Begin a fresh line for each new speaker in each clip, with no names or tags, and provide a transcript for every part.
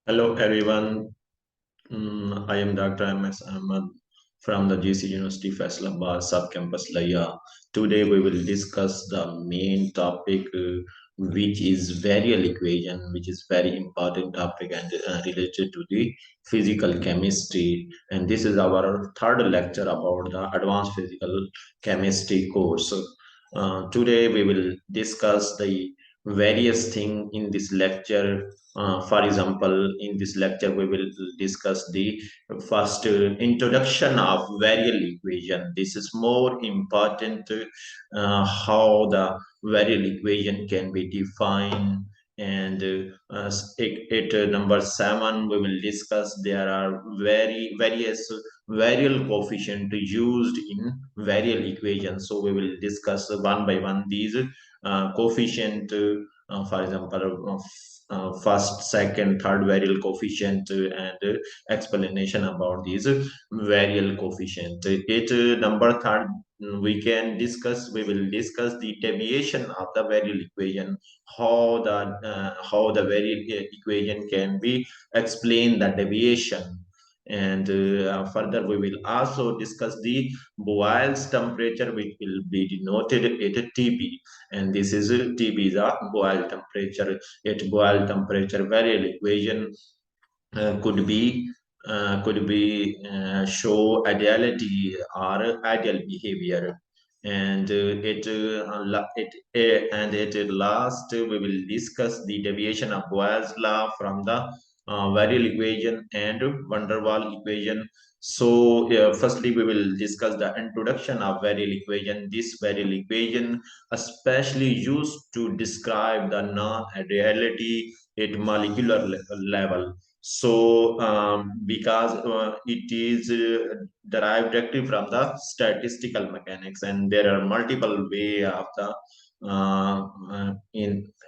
Hello everyone. I am Dr. MS-AHMED from the GC University Faisalabad Sub-Campus Laya. Today we will discuss the main topic which is varial equation, which is very important topic and related to the physical chemistry. And this is our third lecture about the advanced physical chemistry course. Today we will discuss the various thing in this lecture. For example, in this lecture, we will discuss the first introduction of varial equation. This is more important, how the varial equation can be defined. And number 7, we will discuss there are various varial coefficient used in varial equations. So we will discuss one by one these coefficient. For example, first, second, third varial coefficient and explanation about these varial coefficient. Number third, we will discuss the deviation of the varial equation, how the varial equation can be explained the deviation. And further, we will also discuss the Boyle's temperature, which will be denoted at TB. And this is TB is a Boyle temperature. At Boyle temperature, variable equation could be show ideality or ideal behavior. And and at last we will discuss the deviation of Boyle's law from the varial equation and van der Waal equation. So firstly we will discuss the introduction of varial equation. This varial equation especially used to describe the non-ideality at molecular level. So because it is derived directly from the statistical mechanics, and there are multiple way of the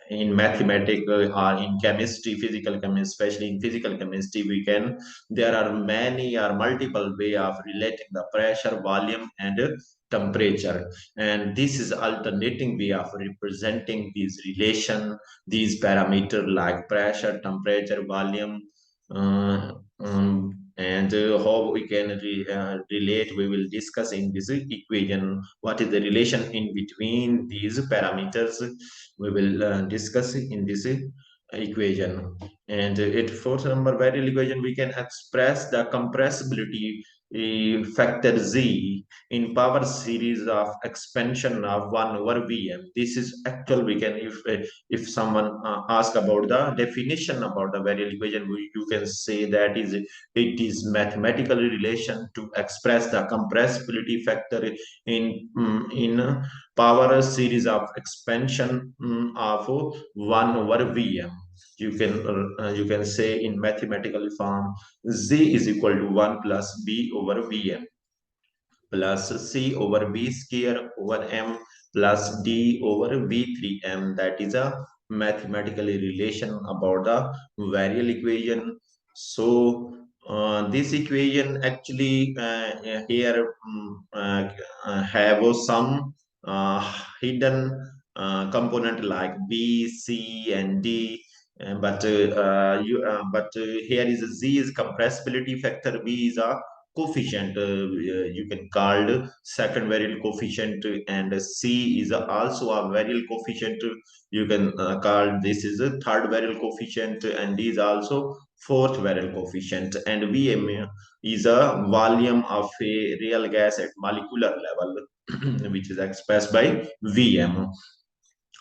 in mathematics or in chemistry, physical chemistry, especially in physical chemistry, we can there are many or multiple way of relating the pressure, volume, and temperature. And this is alternating way of representing these relation, these parameter like pressure, temperature, volume, and how we can relate. We will discuss in this equation what is the relation in between these parameters. We will discuss in this equation. And at fourth number variable equation, we can express the compressibility factor Z in power series of expansion of 1 over Vm. This is actual. We can, if someone ask about the definition about the variable equation, you can say that it is mathematical relation to express the compressibility factor in power series of expansion of 1 over Vm. You can say in mathematical form, Z is equal to 1 plus B over Vm plus C over B square over M plus D over V3M. That is a mathematical relation about the varial equation. So this equation actually here have some hidden component like B, C, and D. Here is a Z is compressibility factor, B is a coefficient, you can called second variable coefficient, and C is also a variable coefficient. You can call this is a third variable coefficient, and D is also fourth variable coefficient. And Vm is a volume of a real gas at molecular level, which is expressed by Vm.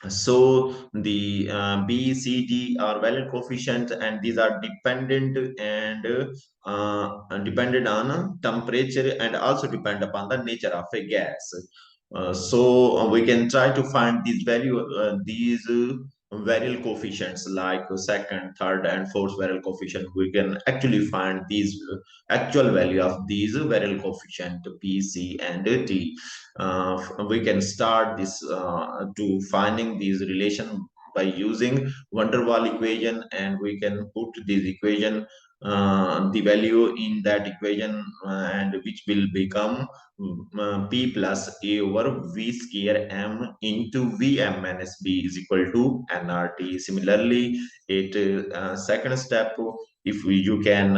So the B, C, D are valid coefficient, and these are dependent and dependent on temperature, and also depend upon the nature of a gas. So we can try to find these variable coefficients like second, third, and fourth variable coefficient. We can actually find these actual value of these variable coefficient P, C, and D. We can start this to finding these relation by using van der Waal equation, and we can put this equation the value in that equation, and which will become P plus A over V square M into Vm minus B is equal to nRT. Similarly, it second step, you can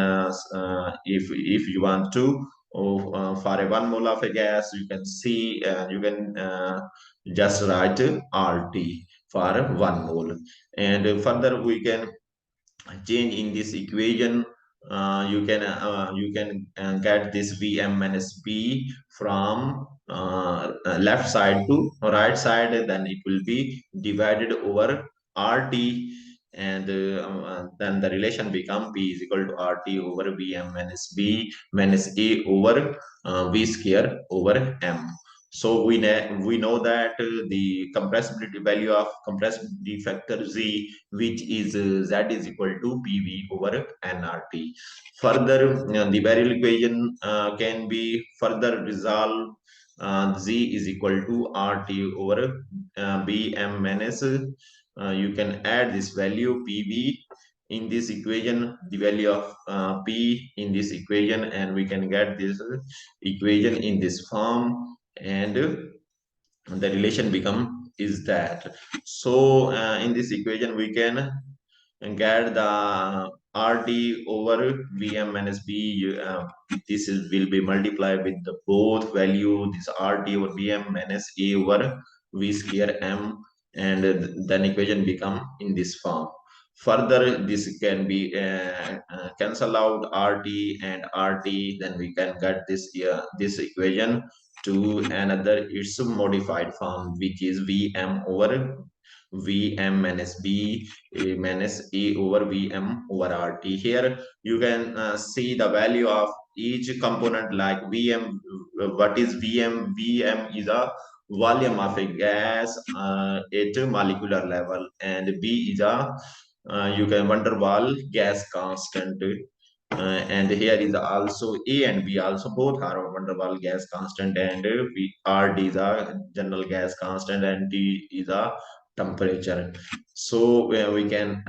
if you want to, for a 1 mole of a gas, you can see you can just write RT for 1 mole. And further we can change in this equation. You can get this Vm minus B from left side to right side, then it will be divided over RT, and then the relation become P is equal to RT over Vm minus B minus A over V square over M. So we know that the compressibility value of compressibility factor Z, which is Z is equal to PV over nRT. Further, the Virial equation can be further resolved. Z is equal to RT over Bm minus. You can add this value PV in this equation, the value of P in this equation, and we can get this equation in this form. And the relation become is that. So in this equation we can get the RT over Vm minus B. This is will be multiplied with the both value, this RT over Vm minus A over V square M, and then equation become in this form. Further, this can be cancel out RT and RT, then we can get this equation to another its modified form, which is Vm over Vm minus B minus A over Vm over RT. Here you can see the value of each component, like Vm. What is Vm? Vm is a volume of a gas at a molecular level, and B is a you can van der Waal gas constant. And here is also A and B also both are van der Waal gas constant, and RD is a general gas constant, and T is a temperature. So we can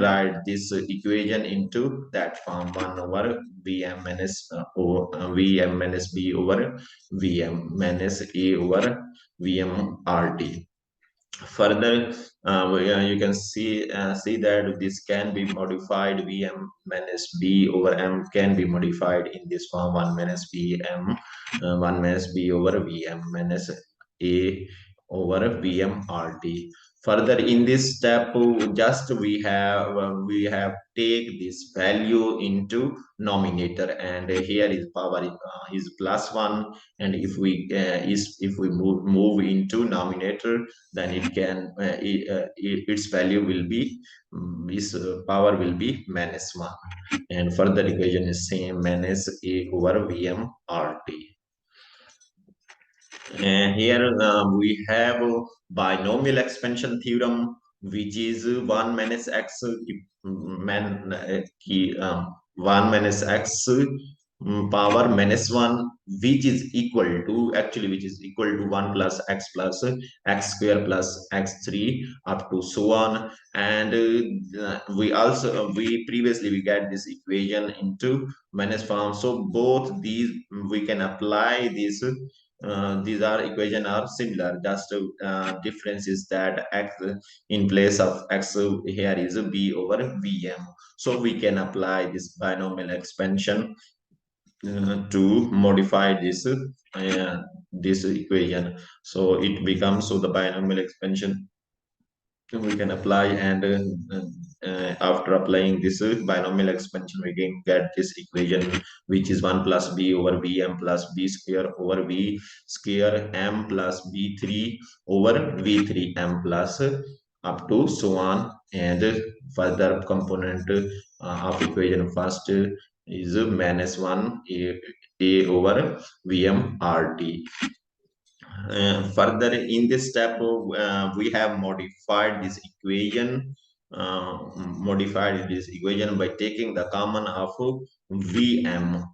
write this equation into that form: 1 over Vm minus Vm minus B over Vm minus A over Vm RT. Further, you can see that this can be modified. Vm minus B over M can be modified in this form: 1 minus Vm 1 minus B over Vm minus A over Vm RT. Further, in this step, just we have take this value into numerator, and here is power is plus 1, and if we move into numerator, then it can its value will be its power will be minus 1, and further equation is same: minus A over Vm RT. And here we have binomial expansion theorem, which is 1 minus x man, 1 minus x power minus 1, which is equal to, actually which is equal to 1 plus x square plus x3 up to so on. And we previously we get this equation into minus form, so both these we can apply this. These are equation are similar, just difference is that x in place of x here is B over Vm. So we can apply this binomial expansion to modify this equation. So it becomes, so the binomial expansion we can apply, and after applying this binomial expansion, we can get this equation, which is 1 plus B over Vm plus B square over V square M plus B3 over V3M plus up to so on. And further component of equation first is minus 1 A over Vm RT. Further in this step, we have modified this equation by taking the common of Vm,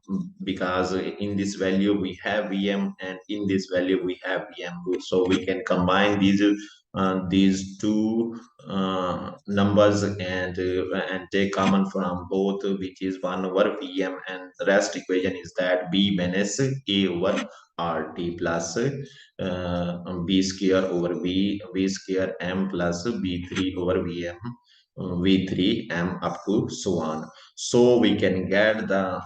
because in this value we have Vm and in this value we have Vm. So we can combine these two numbers and take common from both, which is 1 over Vm, and the rest equation is that B minus A over RT plus B square over V square M plus B3 over Vm V3 M up to so on. So we can get the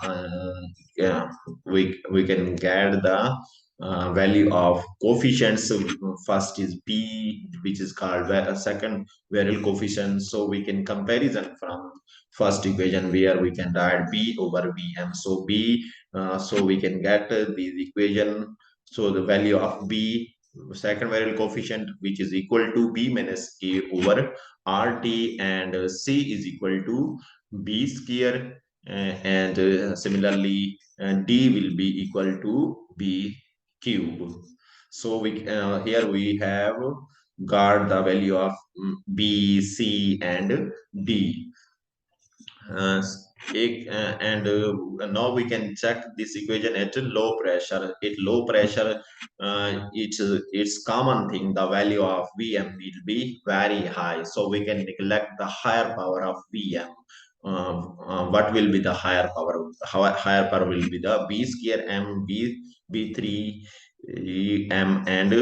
yeah, we can get the value of coefficients. First is B, which is called second Virial coefficient. So we can comparison from first equation where we can write B over Vm. So B, so we can get the equation. So the value of B, second Virial coefficient, which is equal to B minus A over RT, and C is equal to B square, and similarly D will be equal to B cube. So we here we have got the value of B, C, and D. uh, and now we can check this equation at low pressure. At low pressure, it's common thing, the value of Vm will be very high, so we can neglect the higher power of Vm. What will be the higher power? Higher power will be the B square M B3 M and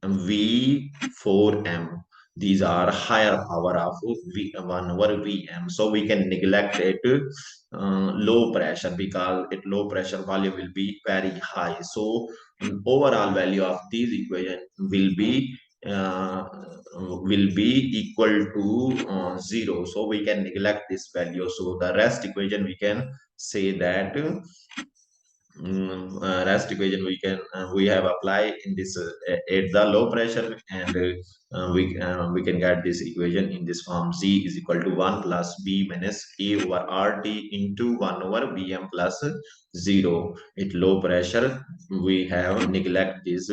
V4M. These are higher power of 1 over Vm. So we can neglect it low pressure, because at low pressure volume will be very high. So overall value of these equation uh, will be equal to 0. So we can neglect this value. So the rest equation we can say that rest equation we have applied in this at the low pressure, and we can get this equation in this form: C is equal to 1 plus B minus A over RT into 1 over Bm plus 0. At low pressure we have neglect this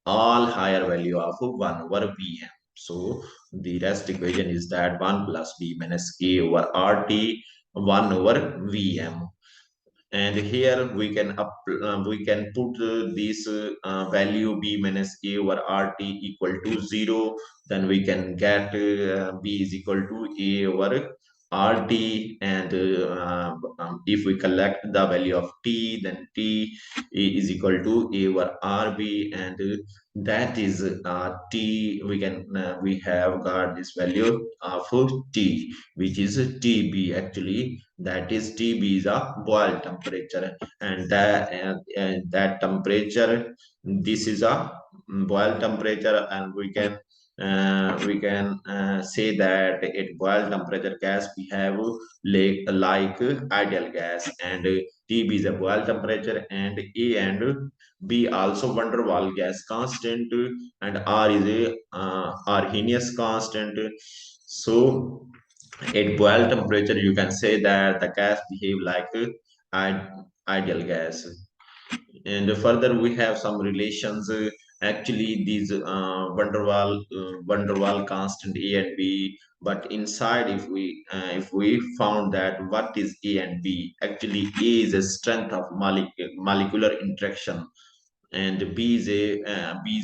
all higher value of 1 over Bm. So the rest equation is that 1 plus B minus A over RT 1 over Vm. And here we can put this value B minus A over RT equal to 0. Then we can get B is equal to A over RT, and if we collect the value of T, then T is equal to A over RB, and that is T. We have got this value of T, which is TB. Actually, that is TB is a boil temperature, and that temperature, this is a boil temperature, and we can say that at boil temperature gas we have like ideal gas, and TB is a boil temperature, and A and B also van der Waals gas constant, and R is a Arrhenius constant. So at boil temperature, you can say that the gas behave like ideal gas. And further, we have some relations. Actually, these van der Waal constant A and B. But inside, if we found that what is A and B, actually A is a strength of molecular interaction, and B is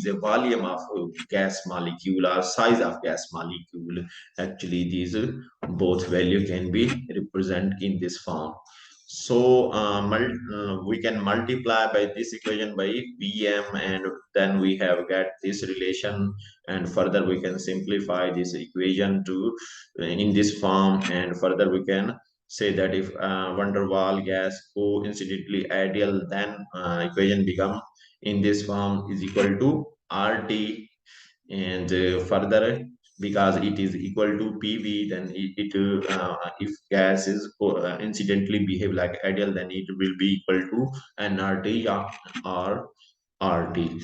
a volume of gas molecule or size of gas molecule. Actually, these both value can be represented in this form. So we can multiply by this equation by Vm, and then we have get this relation, and further we can simplify this equation to in this form, and further we can say that if van der Waal gas coincidentally ideal, then equation become in this form is equal to RT, and further, because it is equal to PV, then if gas is incidentally behave like ideal, then it will be equal to nRT or RT.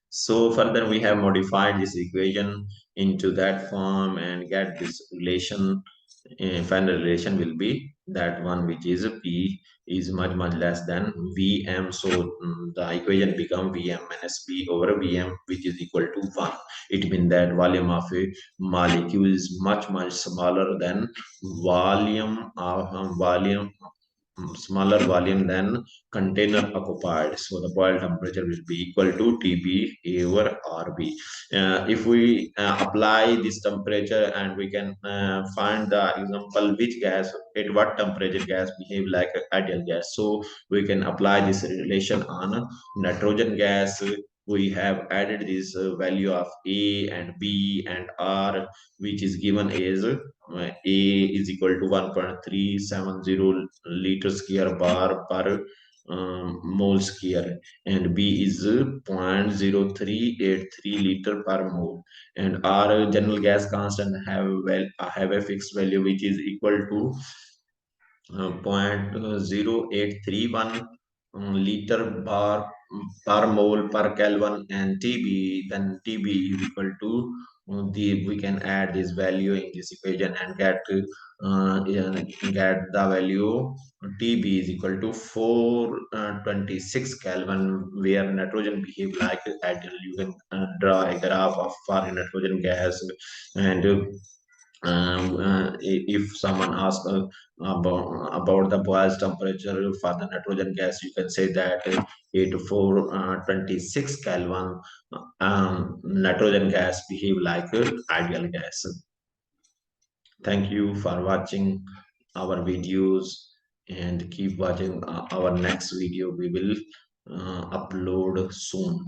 So further we have modified this equation into that form and get this relation. Final relation will be that one, which is P is much less than Vm. So the equation become Vm minus P over Vm, which is equal to 1. It means that volume of a molecule is much smaller than volume smaller volume than container occupied. So the boil temperature will be equal to TB over RB. If we apply this temperature, and we can find the example which gas at what temperature gas behave like ideal gas. So we can apply this relation on nitrogen gas, we have added this value of A and B and R, which is given as A is equal to 1.370 liter square bar per mole square, and B is 0.0383 liter per mole, and R general gas constant have a fixed value which is equal to 0.0831 liter bar per mole per Kelvin, and TB, then TB is equal to we can add this value in this equation and get the value TB is equal to 426 Kelvin, where nitrogen behave like ideal. You can draw a graph of for nitrogen gas, and if someone asks about the boils temperature for the nitrogen gas, you can say that 8426 Kelvin, nitrogen gas behave like ideal gas. Thank you for watching our videos, and keep watching our next video. We will upload soon.